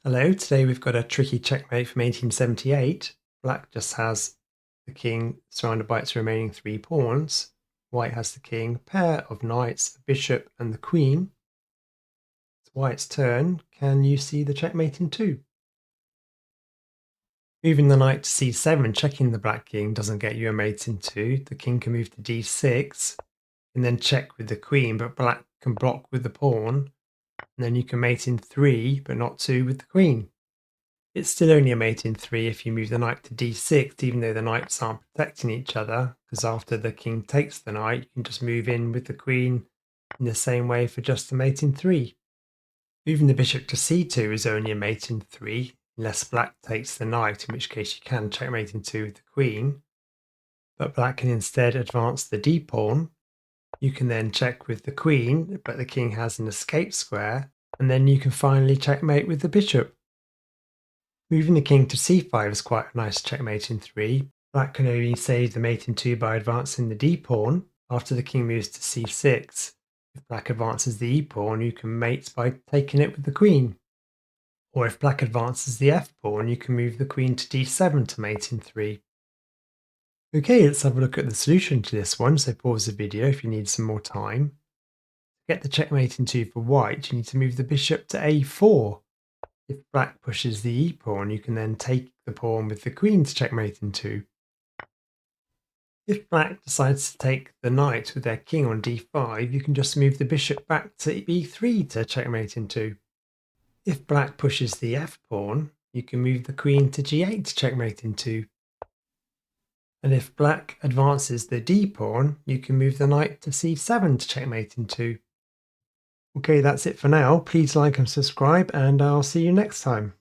Hello, today we've got a tricky checkmate from 1878. Black just has the king surrounded by its remaining three pawns. White has the king, pair of knights, the bishop and the queen. It's White's turn. Can you see the checkmate in two? Moving the knight to c7, checking the black king doesn't get you a mate in two. The king can move to d6 and then check with the queen, but black can block with the pawn. And then you can mate in three, but not two with the queen. It's still only a mate in three if you move the knight to d6, even though the knights aren't protecting each other, because after the king takes the knight, you can just move in with the queen in the same way for just a mate in three. Moving the bishop to c2 is only a mate in three, unless black takes the knight, in which case you can checkmate in two with the queen. But black can instead advance the d pawn. You can then check with the queen, but the king has an escape square, and then you can finally checkmate with the bishop. Moving the king to c5 is quite a nice checkmate in three. Black can only save the mate in two by advancing the d pawn. After the king moves to c6, if black advances the e pawn, you can mate by taking it with the queen. Or if black advances the f pawn, you can move the queen to d7 to mate in three. Okay, let's have a look at the solution to this one, so pause the video if you need some more time. To get the checkmate in two for white, you need to move the bishop to a4. If black pushes the e pawn, you can then take the pawn with the queen to checkmate in two. If black decides to take the knight with their king on d5, you can just move the bishop back to b3 to checkmate in two. If black pushes the f pawn, you can move the queen to g8 to checkmate in two. And if black advances the d pawn, you can move the knight to c7 to checkmate in two. Okay, that's it for now. Please like and subscribe, and I'll see you next time.